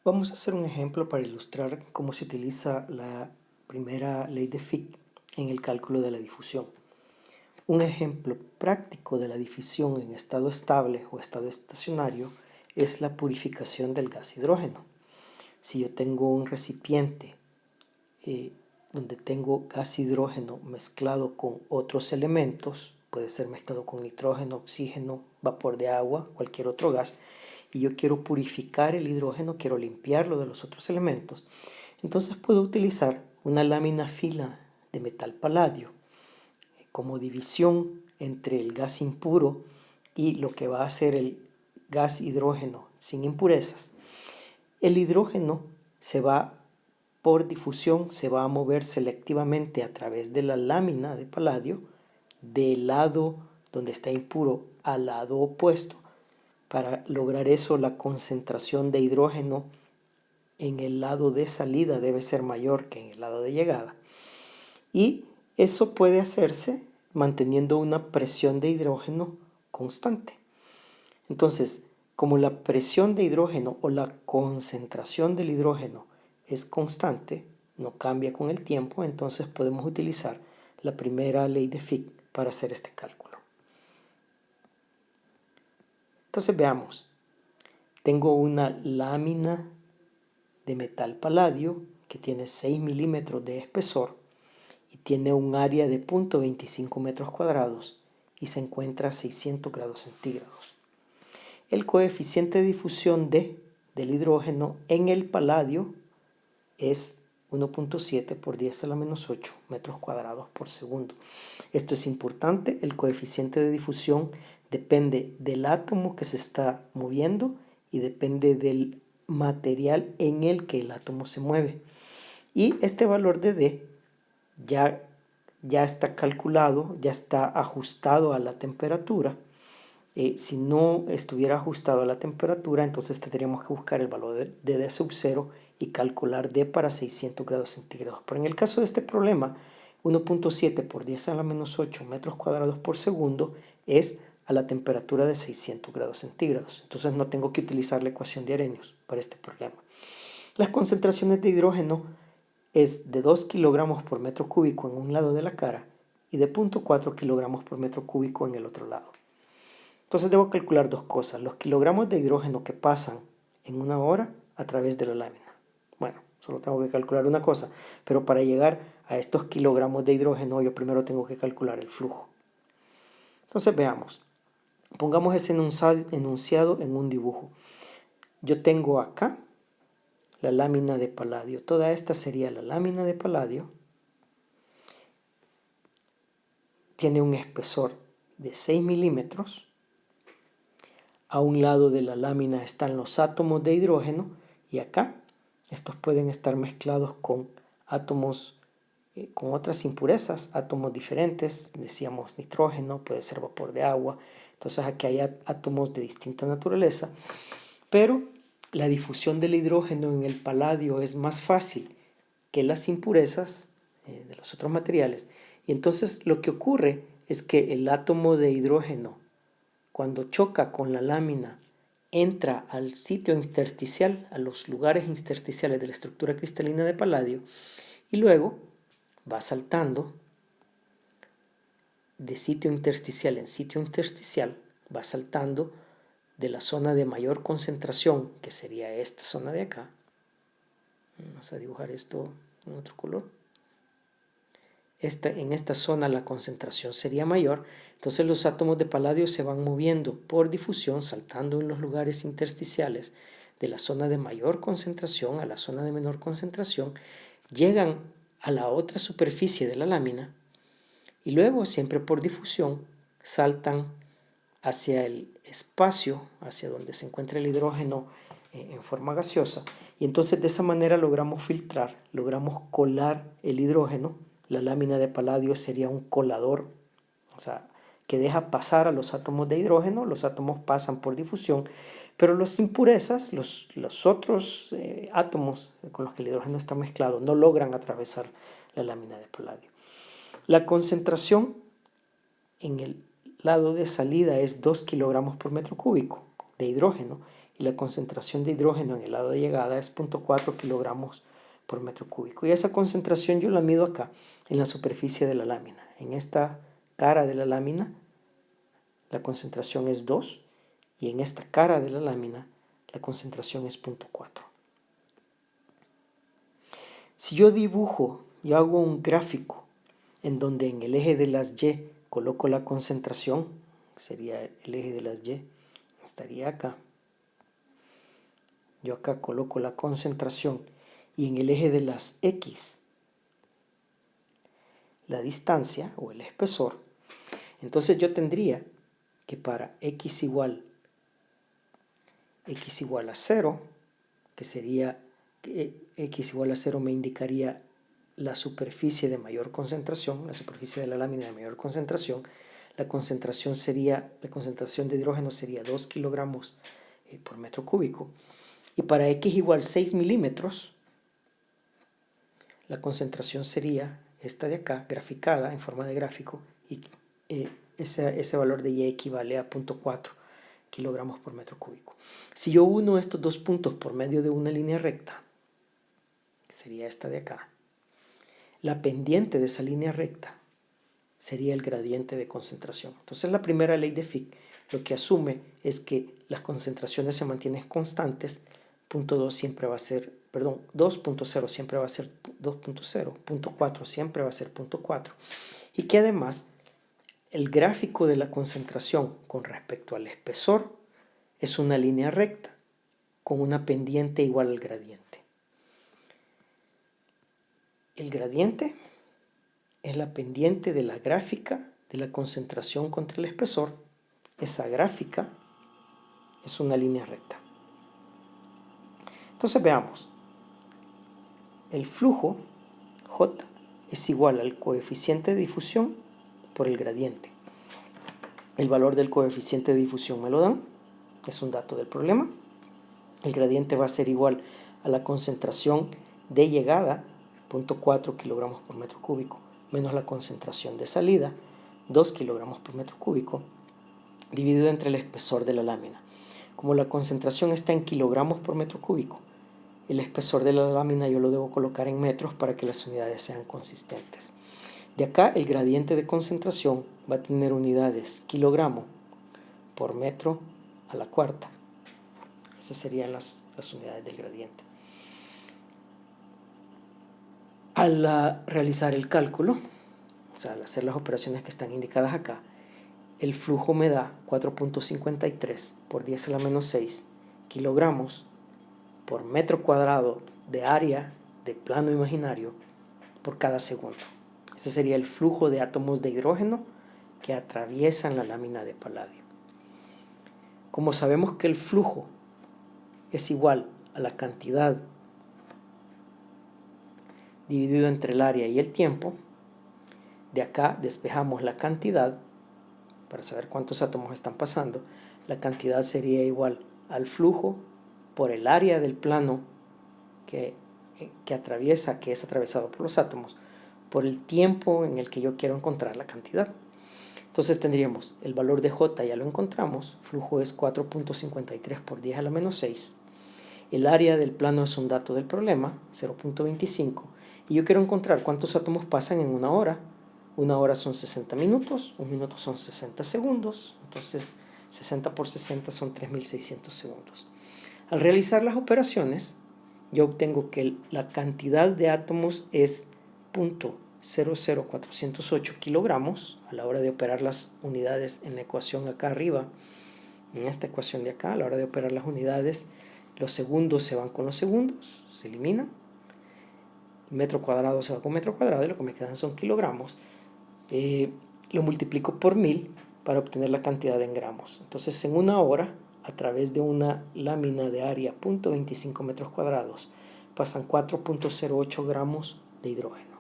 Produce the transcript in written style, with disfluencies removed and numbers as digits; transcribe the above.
Vamos a hacer un ejemplo para ilustrar cómo se utiliza la primera ley de Fick en el cálculo de la difusión. Un ejemplo práctico de la difusión en estado estable o estado estacionario es la purificación del gas hidrógeno. Si yo tengo un recipiente donde tengo gas hidrógeno mezclado con otros elementos, puede ser mezclado con nitrógeno, oxígeno, vapor de agua, cualquier otro gas, y yo quiero purificar el hidrógeno, quiero limpiarlo de los otros elementos, entonces puedo utilizar una lámina fina de metal paladio como división entre el gas impuro y lo que va a ser el gas hidrógeno sin impurezas. El hidrógeno por difusión se va a mover selectivamente a través de la lámina de paladio del lado donde está impuro al lado opuesto. Para lograr eso, la concentración de hidrógeno en el lado de salida debe ser mayor que en el lado de llegada. Y eso puede hacerse manteniendo una presión de hidrógeno constante. Entonces, como la presión de hidrógeno o la concentración del hidrógeno es constante, no cambia con el tiempo, entonces podemos utilizar la primera ley de Fick para hacer este cálculo. Entonces veamos, tengo una lámina de metal paladio que tiene 6 milímetros de espesor y tiene un área de 0.25 metros cuadrados y se encuentra a 600 grados centígrados. El coeficiente de difusión del hidrógeno en el paladio es 1.7 por 10 a la menos 8 metros cuadrados por segundo. Esto es importante, el coeficiente de difusión depende del átomo que se está moviendo y depende del material en el que el átomo se mueve. Y este valor de D ya está calculado, ya está ajustado a la temperatura. Si no estuviera ajustado a la temperatura, entonces tendríamos que buscar el valor de D sub 0 y calcular D para 600 grados centígrados. Pero en el caso de este problema, 1.7 por 10 a la menos 8 metros cuadrados por segundo es a la temperatura de 600 grados centígrados. Entonces no tengo que utilizar la ecuación de Arrhenius para este problema. Las concentraciones de hidrógeno es de 2 kilogramos por metro cúbico en un lado de la cara y de 0.4 kilogramos por metro cúbico en el otro lado. Entonces debo calcular dos cosas, los kilogramos de hidrógeno que pasan en una hora a través de la lámina. Bueno, solo tengo que calcular una cosa, pero para llegar a estos kilogramos de hidrógeno yo primero tengo que calcular el flujo. Entonces veamos, pongamos ese enunciado en un dibujo. Yo tengo acá la lámina de paladio, toda esta sería la lámina de paladio, tiene un espesor de 6 milímetros. A un lado de la lámina están los átomos de hidrógeno y acá estos pueden estar mezclados con átomos con otras impurezas, átomos diferentes, decíamos nitrógeno, puede ser vapor de agua, entonces aquí hay átomos de distinta naturaleza, pero la difusión del hidrógeno en el paladio es más fácil que las impurezas de los otros materiales, y entonces lo que ocurre es que el átomo de hidrógeno, cuando choca con la lámina, entra al sitio intersticial, a los lugares intersticiales de la estructura cristalina de paladio, y luego va saltando de sitio intersticial en sitio intersticial, va saltando de la zona de mayor concentración, que sería esta zona de acá. Vamos a dibujar esto en otro color. En esta zona la concentración sería mayor, entonces los átomos de paladio se van moviendo por difusión, saltando en los lugares intersticiales de la zona de mayor concentración a la zona de menor concentración, llegan a la otra superficie de la lámina y luego, siempre por difusión, saltan hacia el espacio, hacia donde se encuentra el hidrógeno en forma gaseosa, y entonces de esa manera logramos filtrar, logramos colar el hidrógeno. La lámina de paladio sería un colador, o sea, que deja pasar a los átomos de hidrógeno, los átomos pasan por difusión, pero las impurezas, los otros átomos con los que el hidrógeno está mezclado, no logran atravesar la lámina de paladio. La concentración en el lado de salida es 2 kilogramos por metro cúbico de hidrógeno y y la concentración de hidrógeno en el lado de llegada es 0.4 kilogramos por metro cúbico. Y esa concentración yo la mido acá, en la superficie de la lámina. En esta cara de la lámina, la concentración es 2, y en esta cara de la lámina, la concentración es 0.4. Si yo hago un gráfico en donde en el eje de las Y coloco la concentración, sería el eje de las Y, estaría acá. Yo acá coloco la concentración y en el eje de las X la distancia o el espesor. Entonces yo tendría que para X igual a 0, que sería X igual a 0 me indicaría la superficie de mayor concentración, la superficie de la lámina de mayor concentración. La concentración de hidrógeno sería 2 kilogramos por metro cúbico. Y para X igual 6 milímetros, la concentración sería esta de acá, graficada en forma de gráfico, y ese valor de Y equivale a 0.4 kilogramos por metro cúbico. Si yo uno estos dos puntos por medio de una línea recta, que sería esta de acá, la pendiente de esa línea recta sería el gradiente de concentración. Entonces la primera ley de Fick lo que asume es que las concentraciones se mantienen constantes. 2.0 siempre va a ser 2.0 siempre va a ser 2.0, 0.4 siempre va a ser 0.4, y que además el gráfico de la concentración con respecto al espesor es una línea recta con una pendiente igual al gradiente. El gradiente es la pendiente de la gráfica de la concentración contra el espesor. Esa gráfica es una línea recta. Entonces veamos. El flujo J es igual al coeficiente de difusión por el gradiente. El valor del coeficiente de difusión me lo dan, es un dato del problema. El gradiente va a ser igual a la concentración de llegada, 0.4 kilogramos por metro cúbico, menos la concentración de salida, 2 kilogramos por metro cúbico, dividido entre el espesor de la lámina. Como la concentración está en kilogramos por metro cúbico, el espesor de la lámina yo lo debo colocar en metros para que las unidades sean consistentes. De acá el gradiente de concentración va a tener unidades kilogramo por metro a la cuarta. Esas serían las unidades del gradiente. Al realizar el cálculo, o sea, al hacer las operaciones que están indicadas acá, el flujo me da 4.53 por 10 a la menos 6 kilogramos por metro cuadrado de área de plano imaginario por cada segundo. Ese sería el flujo de átomos de hidrógeno que atraviesan la lámina de paladio. Como sabemos que el flujo es igual a la cantidad dividido entre el área y el tiempo, de acá despejamos la cantidad para saber cuántos átomos están pasando. La cantidad sería igual al flujo por el área del plano que atraviesa, que es atravesado por los átomos, por el tiempo en el que yo quiero encontrar la cantidad. Entonces tendríamos el valor de J, ya lo encontramos, flujo es 4.53 por 10 a la menos 6. El área del plano es un dato del problema, 0.25, y yo quiero encontrar cuántos átomos pasan en una hora. Una hora son 60 minutos, un minuto son 60 segundos, entonces 60 por 60 son 3.600 segundos. Al realizar las operaciones, yo obtengo que la cantidad de átomos es 0.00408 kilogramos a la hora de operar las unidades en la ecuación acá arriba. En esta ecuación de acá, a la hora de operar las unidades, los segundos se van con los segundos, se eliminan. Metro cuadrado se va con metro cuadrado y lo que me quedan son kilogramos. Lo multiplico por 1000 para obtener la cantidad en gramos. Entonces, en una hora, a través de una lámina de área 0.25 metros cuadrados, pasan 4.08 gramos de hidrógeno.